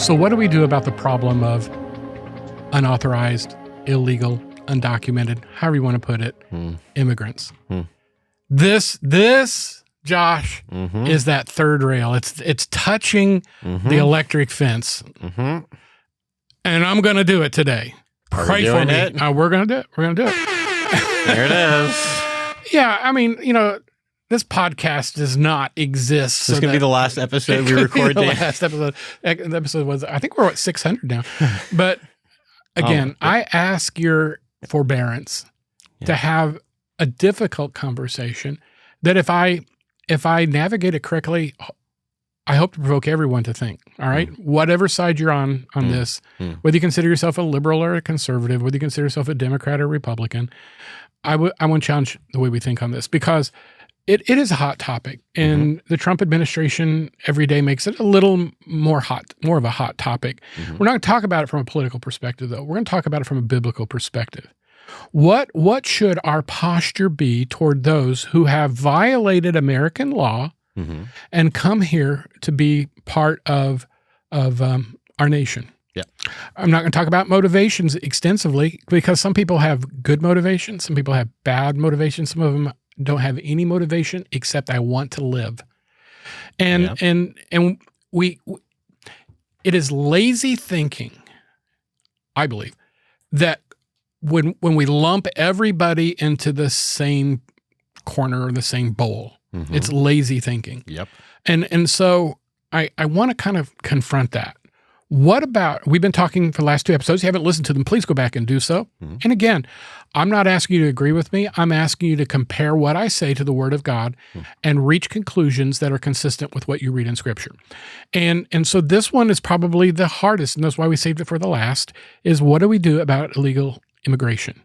So what do we do about the problem of unauthorized, illegal, undocumented, however you want to put it, immigrants? This, Josh, is that third rail. It's touching the electric fence. And I'm going to do it today. Pray for me. We're going to do it. We're going to do it. There it is. Yeah, I mean, this podcast does not exist. This is going to be the last episode we record. The last episode. The episode was, I think we're at 600 now. But again, I ask your forbearance to have a difficult conversation that if I navigate it correctly, I hope to provoke everyone to think, all right? Whatever side you're on this, whether you consider yourself a liberal or a conservative, whether you consider yourself a Democrat or Republican, I want to challenge the way we think on this because it is a hot topic. And the Trump administration every day makes it a little more of a hot topic. We're not going to talk about it from a political perspective, though. We're going to talk about it from a biblical perspective. What should our posture be toward those who have violated American law and come here to be part of our nation? Yeah, I'm not going to talk about motivations extensively because some people have good motivation, some people have bad motivation, some of them don't have any motivation except I want to live. And we it is lazy thinking, I believe, that when we lump everybody into the same corner or the same bowl, it's lazy thinking. Yep. And so I want to kind of confront that. What about, we've been talking for the last 2 episodes. If you haven't listened to them, please go back and do so. And again, I'm not asking you to agree with me. I'm asking you to compare what I say to the Word of God and reach conclusions that are consistent with what you read in Scripture. And so this one is probably the hardest, and that's why we saved it for the last, is what do we do about illegal immigration?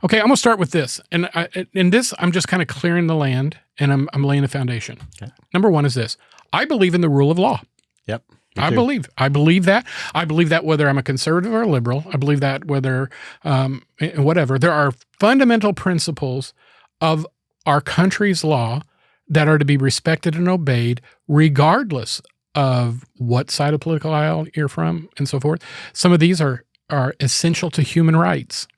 Okay, I'm going to start with this. And in this, I'm just kind of clearing the land, and I'm laying the foundation. Okay. Number one is this. I believe in the rule of law. Yep. I believe that. I believe that whether I'm a conservative or a liberal, I believe that whether, whatever, there are fundamental principles of our country's law that are to be respected and obeyed regardless of what side of the political aisle you're from and so forth. Some of these are essential to human rights.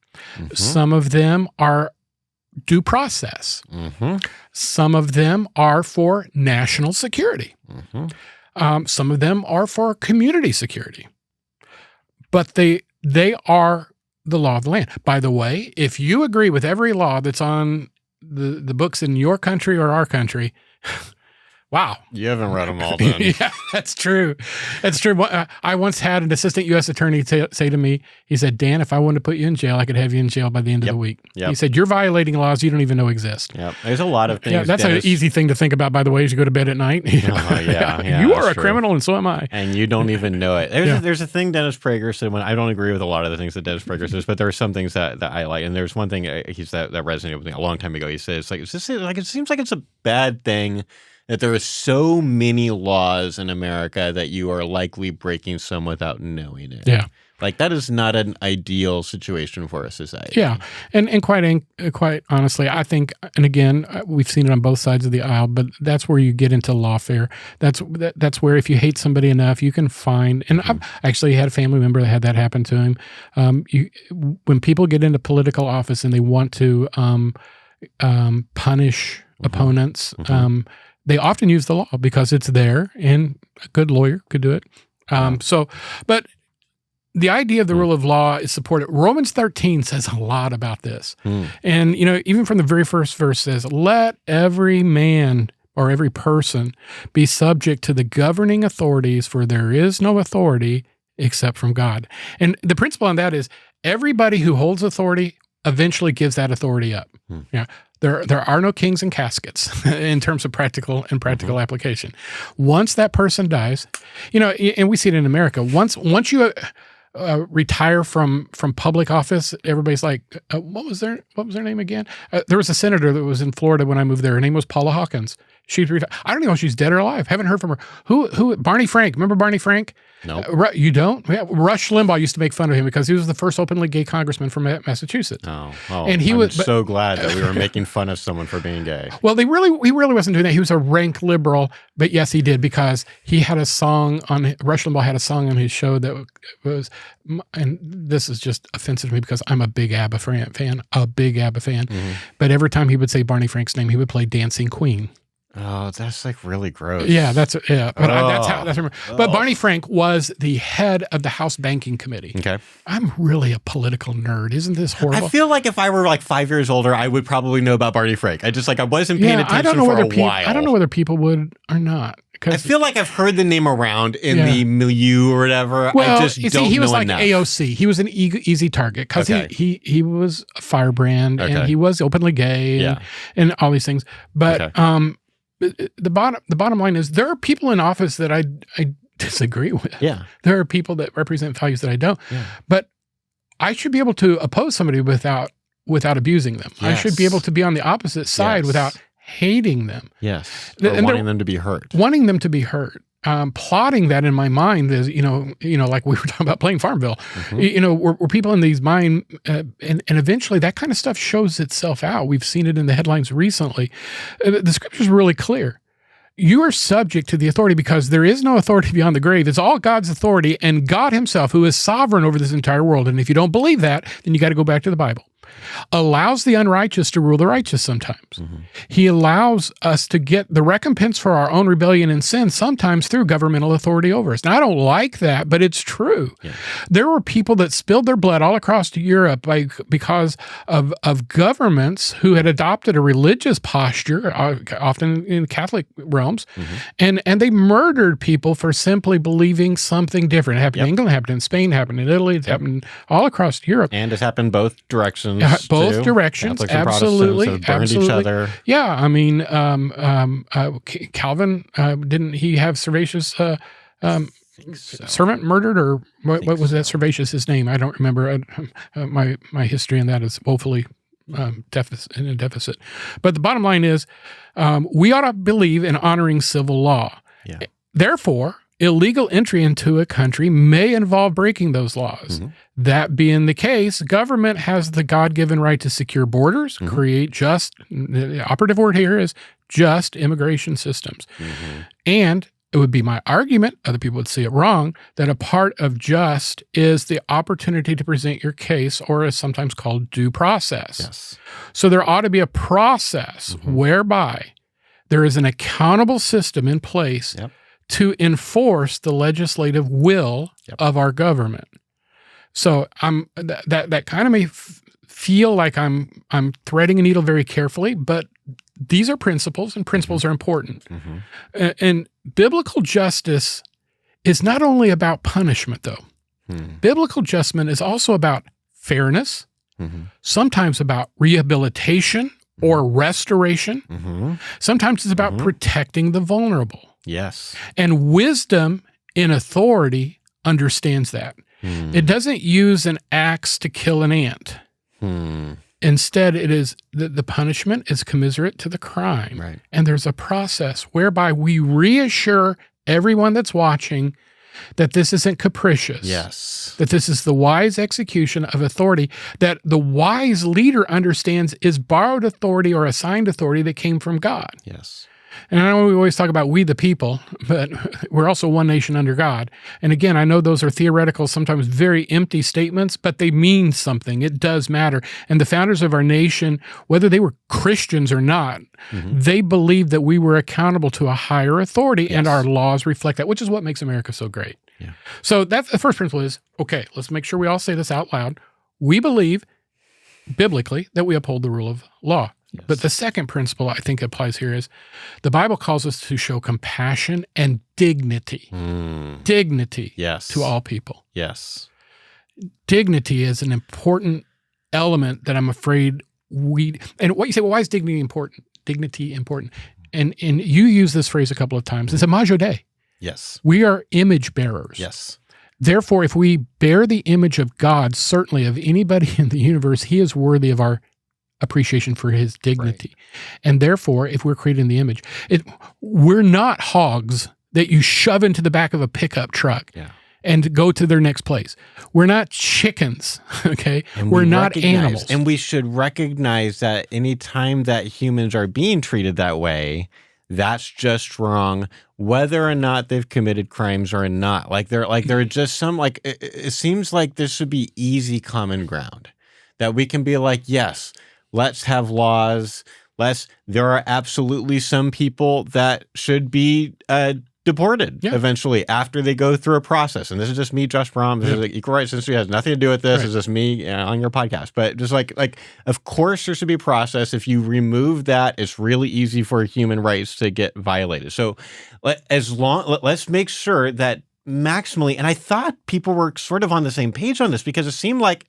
Some of them are due process. Some of them are for national security. Some of them are for community security, but they are the law of the land. By the way, if you agree with every law that's on the books in your country or our country, wow. You haven't read them all then. Yeah, that's true. That's true. I once had an assistant U.S. attorney say to me, he said, Dan, if I wanted to put you in jail, I could have you in jail by the end of the week. He said, you're violating laws you don't even know exist. Yep. There's a lot of things. Yeah, that's an easy thing to think about, by the way, as you go to bed at night. You are a criminal and so am I. And you don't even know it. There's a thing Dennis Prager said, when I don't agree with a lot of the things that Dennis Prager says, but there are some things that I like. And there's one thing that resonated with me a long time ago. He says, it seems like it's a bad thing that there are so many laws in America that you are likely breaking some without knowing it. Yeah. Like, that is not an ideal situation for a society. Yeah. And quite honestly, I think, and again, we've seen it on both sides of the aisle, but that's where you get into lawfare. That's where if you hate somebody enough, you can find, and I've actually had a family member that had that happen to him. When people get into political office and they want to punish opponents, they often use the law because it's there, and a good lawyer could do it. But the idea of the rule of law is supported. Romans 13 says a lot about this. And, even from the very first verse says, let every man or every person be subject to the governing authorities, for there is no authority except from God. And the principle on that is everybody who holds authority eventually gives that authority up. Yeah. There are no kings in caskets in terms of practical application. Once that person dies, and we see it in America. Once you retire from public office, everybody's like, what was their name again? There was a senator that was in Florida when I moved there. Her name was Paula Hawkins. She's I don't even know if she's dead or alive. Haven't heard from her. Who? Barney Frank. Remember Barney Frank? No. You don't? Yeah, Rush Limbaugh used to make fun of him because he was the first openly gay congressman from Massachusetts. Oh, and I'm so glad that we were making fun of someone for being gay. Well, he really wasn't doing that. He was a rank liberal, but yes, he did, because he had a song on, Rush Limbaugh had a song on his show that was, and this is just offensive to me because I'm a big ABBA fan, but every time he would say Barney Frank's name, he would play Dancing Queen. Oh, that's like really gross. Yeah, that's but Barney Frank was the head of the House Banking Committee. Okay. I'm really a political nerd. Isn't this horrible? I feel like if I were like 5 years older, I would probably know about Barney Frank. I wasn't paying attention for a while. I don't know whether people would or not. I feel like I've heard the name around in the milieu or whatever. Well, I just don't know he was like enough. AOC. He was an easy target because he was a firebrand and he was openly gay and all these things. But the bottom line is there are people in office that I disagree with. Yeah. There are people that represent values that I don't. Yeah. But I should be able to oppose somebody without abusing them. Yes. I should be able to be on the opposite side without hating them. Yes. Or wanting them to be heard. Wanting them to be heard. Plotting that in my mind is, like we were talking about playing Farmville, we're people in these mind, and eventually that kind of stuff shows itself out. We've seen it in the headlines recently. The scripture's really clear. You are subject to the authority because there is no authority beyond the grave. It's all God's authority and God himself, who is sovereign over this entire world. And if you don't believe that, then you got to go back to the Bible. Allows the unrighteous to rule the righteous sometimes. Mm-hmm. He allows us to get the recompense for our own rebellion and sin sometimes through governmental authority over us. Now, I don't like that, but it's true. Yeah. There were people that spilled their blood all across Europe because of governments who had adopted a religious posture, often in Catholic realms, and they murdered people for simply believing something different. It happened in England, it happened in Spain, it happened in Italy, it happened all across Europe. And it's happened both directions. Both directions, absolutely, each other. Yeah, I mean, Calvin didn't he have Servatius servant murdered, or what was that? Servatius his name? I don't remember. My history in that is woefully deficit. But the bottom line is, we ought to believe in honoring civil law. Yeah. Therefore, illegal entry into a country may involve breaking those laws. Mm-hmm. That being the case, government has the God-given right to secure borders, create just, the operative word here is just immigration systems. Mm-hmm. And it would be my argument, other people would see it wrong, that a part of just is the opportunity to present your case, or is sometimes called due process. Yes. So there ought to be a process whereby there is an accountable system in place to enforce the legislative will of our government. So that kind of may feel like I'm threading a needle very carefully, but these are principles, and principles are important. Mm-hmm. And biblical justice is not only about punishment, though. Biblical justice is also about fairness, sometimes about rehabilitation or restoration. Sometimes it's about protecting the vulnerable. Yes. And wisdom in authority understands that. It doesn't use an axe to kill an ant. Instead, it is the punishment is commiserate to the crime. Right. And there's a process whereby we reassure everyone that's watching that this isn't capricious. Yes. That this is the wise execution of authority, that the wise leader understands is borrowed authority or assigned authority that came from God. Yes. And I know we always talk about we the people, but we're also one nation under God. And again, I know those are theoretical, sometimes very empty statements, but they mean something. It does matter. And the founders of our nation, whether they were Christians or not, they believed that we were accountable to a higher authority, and our laws reflect that, which is what makes America so great. Yeah. So that's the first principle is, okay, let's make sure we all say this out loud. We believe biblically that we uphold the rule of law. Yes. But the second principle I think applies here is the Bible calls us to show compassion and dignity. Dignity to all people. Yes. Dignity is an important element that I'm afraid and what you say, well, why is dignity important? Dignity important. And you use this phrase a couple of times. It's imago Dei. Yes. We are image bearers. Yes. Therefore, if we bear the image of God, certainly of anybody in the universe, he is worthy of our appreciation for his dignity. And therefore, if we're creating the image, we're not hogs that you shove into the back of a pickup truck and go to their next place. We're not chickens, okay? And we're not animals. And we should recognize that any time that humans are being treated that way, that's just wrong, whether or not they've committed crimes or not. Like there are just some, like, it seems like there should be easy common ground that we can be like, yes, let's have laws. There are absolutely some people that should be deported eventually after they go through a process. And this is just me, Josh Brom. This is like Equal Rights Institute, has nothing to do with this. It's just me on your podcast. But just like, of course there should be a process. If you remove that, it's really easy for human rights to get violated. So let's make sure that maximally, and I thought people were sort of on the same page on this, because it seemed like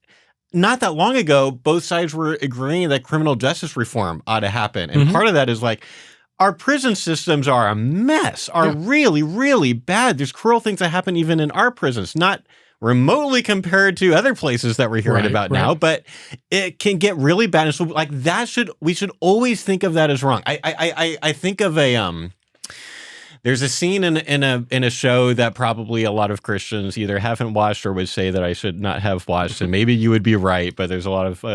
not that long ago, both sides were agreeing that criminal justice reform ought to happen. And part of that is like, our prison systems are a mess, really, really bad. There's cruel things that happen even in our prisons, not remotely compared to other places that we're hearing about now, but it can get really bad. And so like we should always think of that as wrong. I think of there's a scene in a show that probably a lot of Christians either haven't watched or would say that I should not have watched, and maybe you would be right, but there's a lot of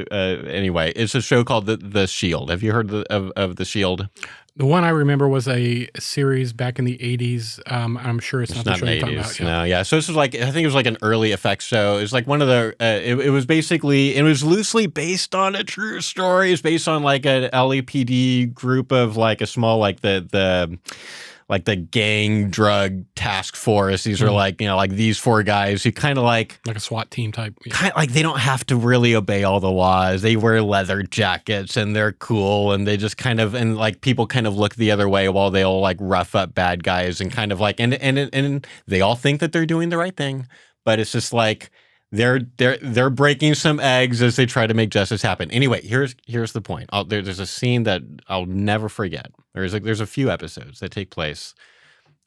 anyway, it's a show called The Shield. Have you heard of The Shield? The one I remember was a series back in the 80s. I'm sure it's not the show you're talking about. No, yeah. So this was like, I think it was like an early effects show. It was like one of the, it was basically, it was loosely based on a true story. It's based on like an LAPD group of like a small, like the gang drug task force. These are like, like these four guys who kind of like a SWAT team type. Kind of like they don't have to really obey all the laws. They wear leather jackets and they're cool, and they just kind of, and like people kind of look the other way while they all like rough up bad guys and kind of like, and they all think that they're doing the right thing, but it's just like they're breaking some eggs as they try to make justice happen. Anyway, here's the point. There's a scene that I'll never forget. There's a few episodes that take place,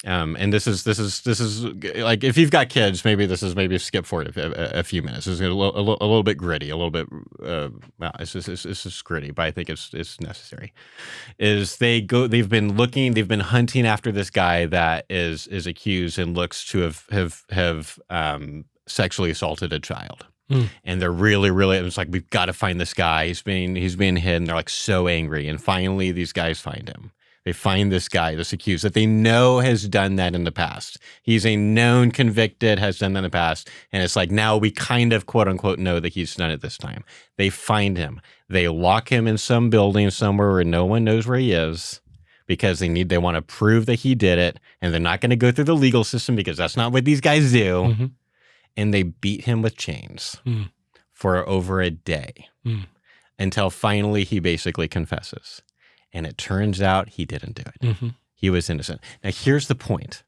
and this is like, if you've got kids, maybe skip forward a few minutes. It's a little bit gritty, a little bit. It's just gritty, but I think it's necessary. They've been hunting after this guy that is accused and looks to have sexually assaulted a child. And they're really, really, it's like, we've got to find this guy. He's being hidden. They're like so angry. And finally these guys find him. They find this guy, this accused that they know has done that in the past. He's a known convicted, has done that in the past. And it's like, now we kind of quote unquote know that he's done it this time. They find him. They lock him in some building somewhere where no one knows where he is, because they want to prove that he did it. And they're not going to go through the legal system, because that's not what these guys do. And they beat him with chains for over a day until finally he basically confesses. And it turns out he didn't do it. He was innocent. Now, here's the point.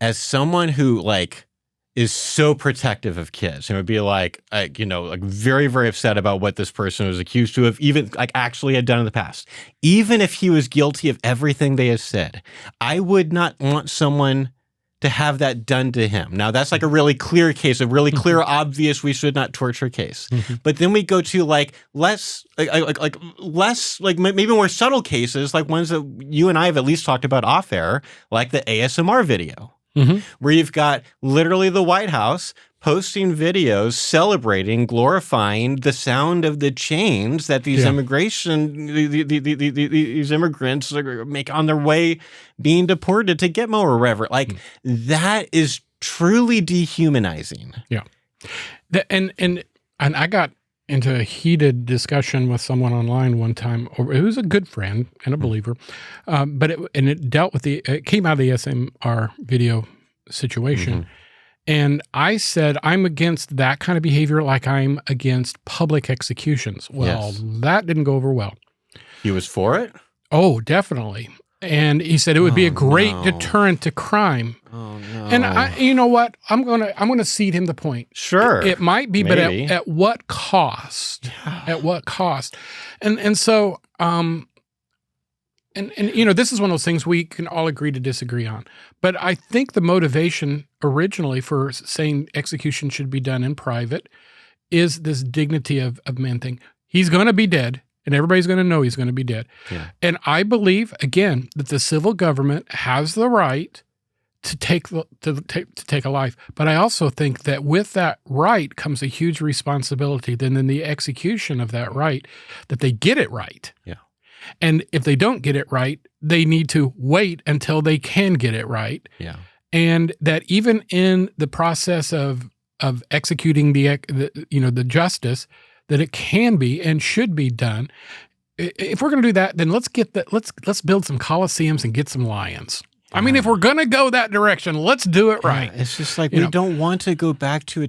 As someone who like is so protective of kids and would be like very, very upset about what this person was accused to have even like actually had done in the past, even if he was guilty of everything they have said, I would not want someone to have that done to him. Now, that's like a really clear case, a really clear, obvious, we should not torture case. But then we go to like less, maybe more subtle cases, like ones that you and I have at least talked about off air, like the ASMR video, where you've got literally the White House posting videos celebrating, glorifying the sound of the chains that these these immigrants make on their way being deported to Gitmo or wherever. Like that is truly dehumanizing. Yeah. And I got into a heated discussion with someone online one time. It was a good friend and a believer, but it dealt with it came out of the ASMR video situation. And I said, I'm against that kind of behavior, like I'm against public executions. Well, that didn't go over well. He was for it? Oh, definitely. And he said it would be a great deterrent to crime. Oh no! And you know what? I'm gonna cede him the point. Sure, it might be, maybe. But at what cost? At what cost? And so And this is one of those things we can all agree to disagree on. But I think the motivation originally for saying execution should be done in private is this dignity of men thing. He's going to be dead, and everybody's going to know he's going to be dead. Yeah. And I believe, again, that the civil government has the right to take a life. But I also think that with that right comes a huge responsibility then in the execution of that right, that they get it right. Yeah. And if they don't get it right, they need to wait until they can get it right. Yeah. And that even in the process of executing the justice, that it can be and should be done. If we're going to do that, then let's build some coliseums and get some lions. I mean, if we're going to go that direction, let's do it right. It's just like we don't want to go back to a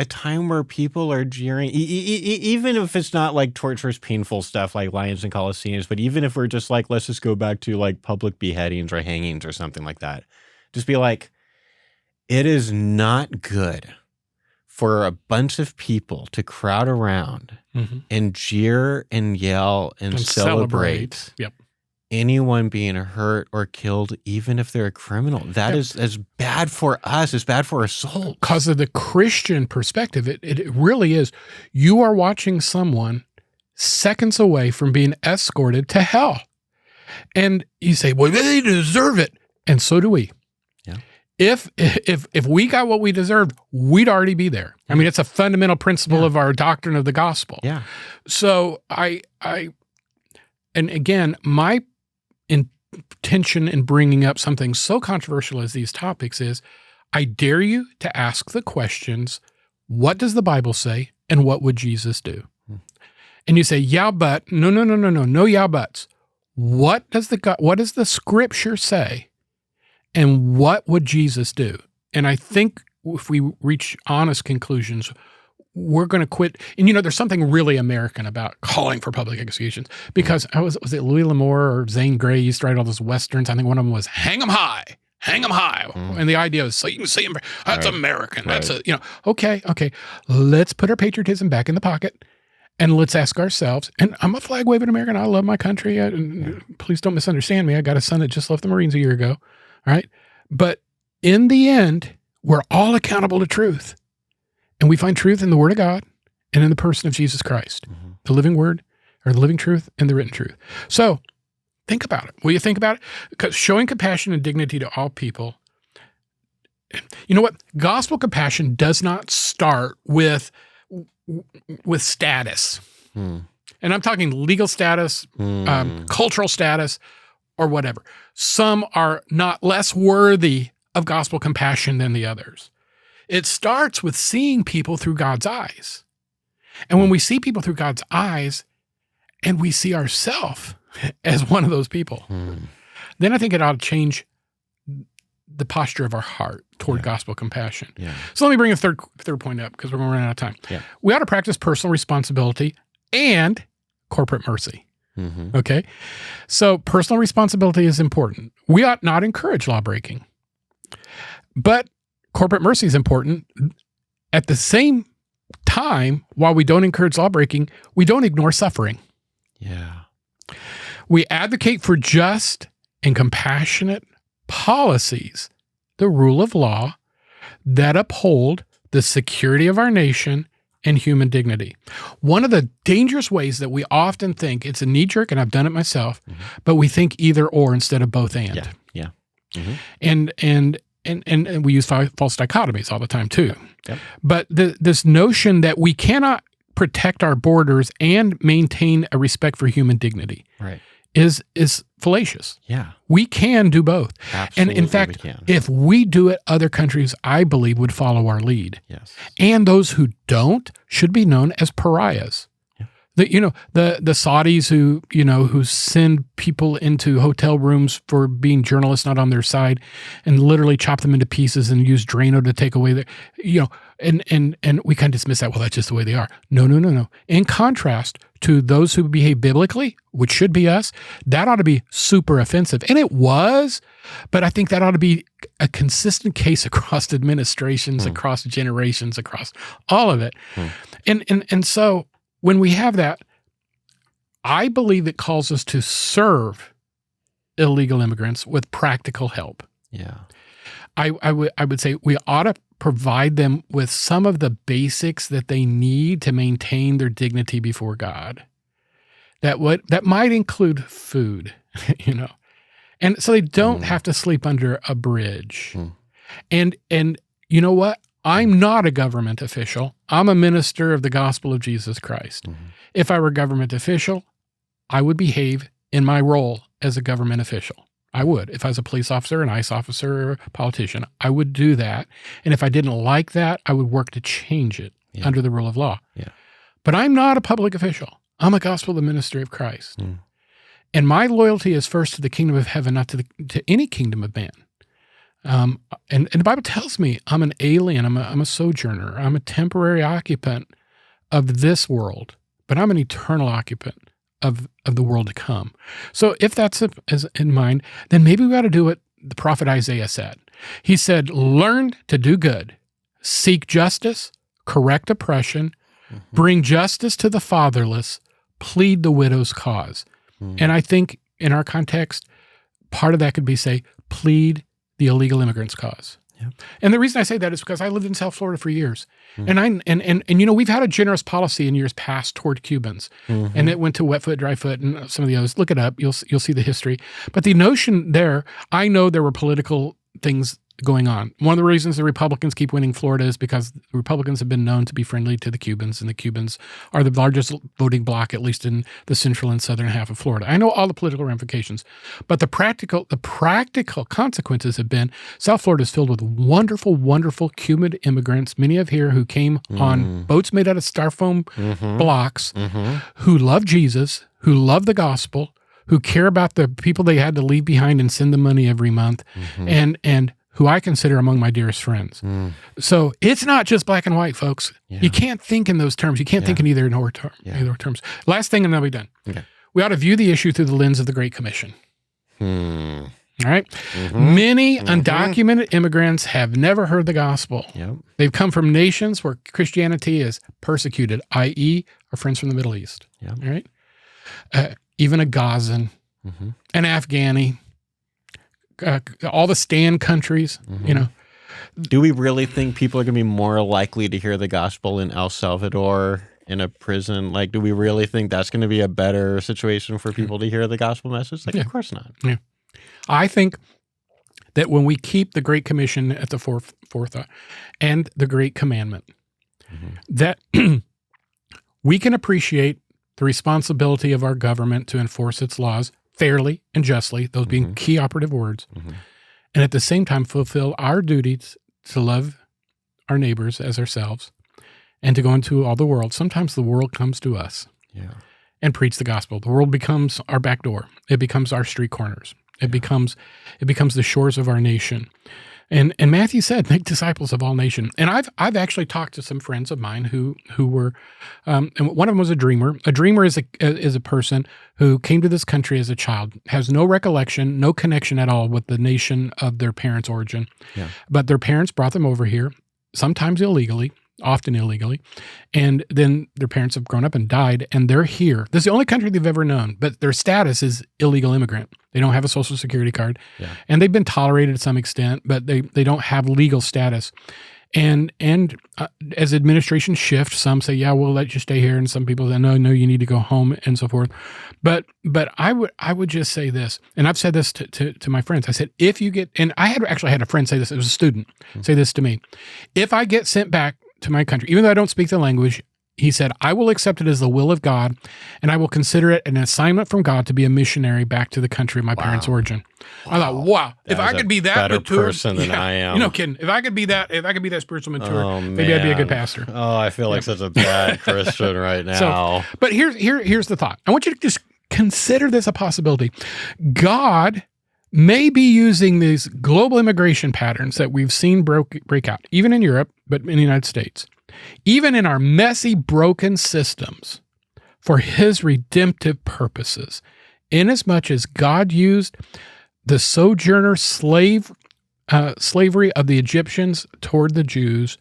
time where people are jeering, even if it's not like torturous, painful stuff like lions and coliseums, but even if we're just like, let's just go back to like public beheadings or hangings or something like that. Just be like, it is not good for a bunch of people to crowd around and jeer and yell and celebrate. Yep. Anyone being hurt or killed, even if they're a criminal. That is as bad for us, as bad for our soul. Because of the Christian perspective, it really is. You are watching someone seconds away from being escorted to hell. And you say, well, they deserve it. And so do we. Yeah. If we got what we deserved, we'd already be there. I mean, it's a fundamental principle of our doctrine of the gospel. Yeah. So and again, my intention in bringing up something so controversial as these topics is, I dare you to ask the questions, what does the Bible say and what would Jesus do? And you say, yeah, but, no yeah, buts. What does the scripture say and what would Jesus do? And I think if we reach honest conclusions, we're going to quit. And there's something really American about calling for public executions because was it Louis L'Amour or Zane Grey used to write all those Westerns? I think one of them was hang 'em high. And the idea is so you can see them. That's right. American. Right. That's okay. Let's put our patriotism back in the pocket and let's ask ourselves, and I'm a flag waving American. I love my country. Please don't misunderstand me. I got a son that just left the Marines a year ago. All right. But in the end, we're all accountable to truth. And we find truth in the Word of God and in the person of Jesus Christ, the living Word or the living truth and the written truth. So think about it. Will you think about it? Because showing compassion and dignity to all people, you know what? Gospel compassion does not start with status. And I'm talking legal status, cultural status, or whatever. Some are not less worthy of gospel compassion than the others. It starts with seeing people through God's eyes. And when we see people through God's eyes and we see ourselves as one of those people, then I think it ought to change the posture of our heart toward gospel compassion. Yeah. So let me bring a third point up because we're going to run out of time. Yeah. We ought to practice personal responsibility and corporate mercy. Okay? So personal responsibility is important. We ought not encourage lawbreaking. But corporate mercy is important. At the same time, while we don't encourage lawbreaking, we don't ignore suffering. Yeah. We advocate for just and compassionate policies, the rule of law, that uphold the security of our nation and human dignity. One of the dangerous ways that we often think, it's a knee-jerk, and I've done it myself, but we think either or instead of both and. Yeah. And we use false dichotomies all the time too. Yep. But this notion that we cannot protect our borders and maintain a respect for human dignity is fallacious. Yeah. We can do both. Absolutely, and in fact, if we do it, other countries, I believe, would follow our lead. Yes. And those who don't should be known as pariahs. The Saudis who send people into hotel rooms for being journalists not on their side and literally chop them into pieces and use Drano to take away and we kind of dismiss that. Well, that's just the way they are. No. In contrast to those who behave biblically, which should be us, that ought to be super offensive. And it was, but I think that ought to be a consistent case across administrations, across generations, across all of it. And so when we have that, I believe it calls us to serve illegal immigrants with practical help. Yeah. I would say we ought to provide them with some of the basics that they need to maintain their dignity before God. that might include food, and so they don't have to sleep under a bridge. And you know what? I'm not a government official. I'm a minister of the gospel of Jesus Christ. If I were a government official, I would behave in my role as a government official. I would. If I was a police officer, an ICE officer, or a politician, I would do that. And if I didn't like that, I would work to change it under the rule of law. But I'm not a public official. I'm a gospel minister of Christ. And my loyalty is first to the kingdom of heaven, not to any kingdom of man. And the Bible tells me I'm an alien. I'm a sojourner. I'm a temporary occupant of this world, but I'm an eternal occupant of the world to come. So if that's in mind, then maybe we ought to do what the prophet Isaiah said. He said, learn to do good, seek justice, correct oppression, bring justice to the fatherless, plead the widow's cause. And I think in our context, part of that could be say, plead the illegal immigrants' cause. And the reason I say that is because I lived in South Florida for years. And we've had a generous policy in years past toward Cubans. And it went to wet foot, dry foot, and some of the others. Look it up. You'll see the history. But the notion there, I know there were political things going on. One of the reasons the Republicans keep winning Florida is because the Republicans have been known to be friendly to the Cubans, and the Cubans are the largest voting bloc, at least in the central and southern half of Florida. I know all the political ramifications, but the practical consequences have been South Florida is filled with wonderful, wonderful Cuban immigrants, many of here who came on boats made out of styrofoam blocks, who love Jesus, who love the gospel, who care about the people they had to leave behind and send them money every month, and who I consider among my dearest friends. So it's not just black and white, folks. You can't think in those terms. You can't think in either terms. Last thing, and then I'll be done. We ought to view the issue through the lens of the Great Commission. All right? Many undocumented immigrants have never heard the gospel. They've come from nations where Christianity is persecuted, i.e., our friends from the Middle East. All right? Even a Gazan, an Afghani, all the stand countries, Do we really think people are going to be more likely to hear the gospel in El Salvador in a prison? Like, do we really think that's going to be a better situation for people to hear the gospel message? Like, of course not. I think that when we keep the Great Commission at the forefront and the Great Commandment, that we can appreciate the responsibility of our government to enforce its laws fairly and justly, those being key operative words, and at the same time fulfill our duties to love our neighbors as ourselves and to go into all the world. Sometimes the world comes to us and preach the gospel. The world becomes our back door. It becomes our street corners. It becomes the shores of our nation. And Matthew said, make disciples of all nations. And I've actually talked to some friends of mine who were, and one of them was a dreamer. A dreamer is a person who came to this country as a child, has no recollection, no connection at all with the nation of their parents' origin. But their parents brought them over here, sometimes illegally, often illegally. And then their parents have grown up and died, and they're here. This is the only country they've ever known, but their status is illegal immigrant. They don't have a social security card. And they've been tolerated to some extent, but they don't have legal status. And as administration shifts, some say, yeah, we'll let you stay here. And some people say, no, you need to go home and so forth. But I would just say this, and I've said this to my friends. I said, if you get, and I actually had a friend say this, it was a student, say this to me. If I get sent back to my country, even though I don't speak the language, he said, I will accept it as the will of God, and I will consider it an assignment from God to be a missionary back to the country of my parents' origin. I thought, wow, if I could be that mature person than I am. You're no kidding. If I could be that spiritual mature, maybe I'd be a good pastor. Oh, I feel like such a bad Christian right now. But here's the thought. I want you to just consider this a possibility. God may be using these global immigration patterns that we've seen break out, even in Europe, but in the United States, even in our messy, broken systems, for his redemptive purposes, inasmuch as God used the sojourner slavery of the Egyptians toward the Jews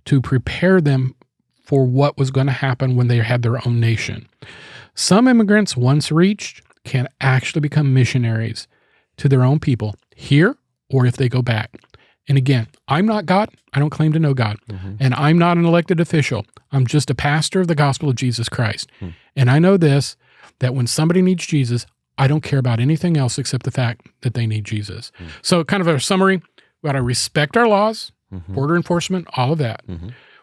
to prepare them for what was going to happen when they had their own nation. Some immigrants, once reached, can actually become missionaries to their own people here or if they go back. And again, I'm not God. I don't claim to know God. And I'm not an elected official. I'm just a pastor of the gospel of Jesus Christ. And I know this, that when somebody needs Jesus, I don't care about anything else except the fact that they need Jesus. So kind of a summary, we ought to respect our laws, border enforcement, all of that.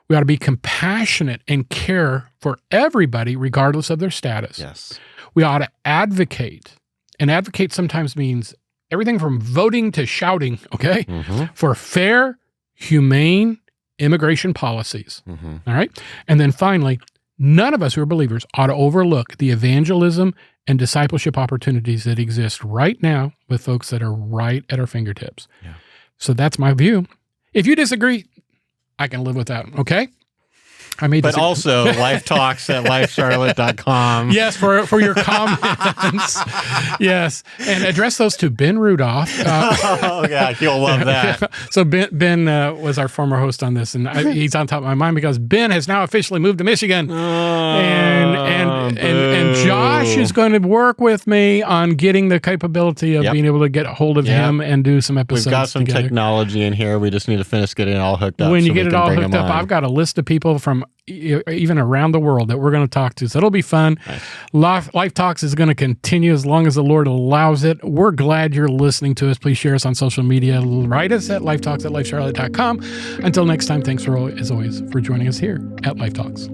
We ought to be compassionate and care for everybody regardless of their status. Yes. We ought to advocate. And advocate sometimes means everything from voting to shouting, okay, for fair, humane immigration policies. All right? And then finally, none of us who are believers ought to overlook the evangelism and discipleship opportunities that exist right now with folks that are right at our fingertips. Yeah. So that's my view. If you disagree, I can live with that, okay? But also, LifeTalks at LifeCharlotte.com. Yes, for your comments. Yes, and address those to Ben Rudolph. Oh, yeah, he'll love that. So Ben was our former host on this, and he's on top of my mind because Ben has now officially moved to Michigan. And Josh is going to work with me on getting the capability of being able to get a hold of him and do some episodes. We've got some together. Technology in here. We just need to finish getting it all hooked up. When you get it all hooked up, I've got a list of people from even around the world that we're going to talk to. So it'll be fun. Nice. Life Talks is going to continue as long as the Lord allows it. We're glad you're listening to us. Please share us on social media. Write us at LifeTalks at LifeCharlotte.com. Until next time, thanks as always for joining us here at Life Talks.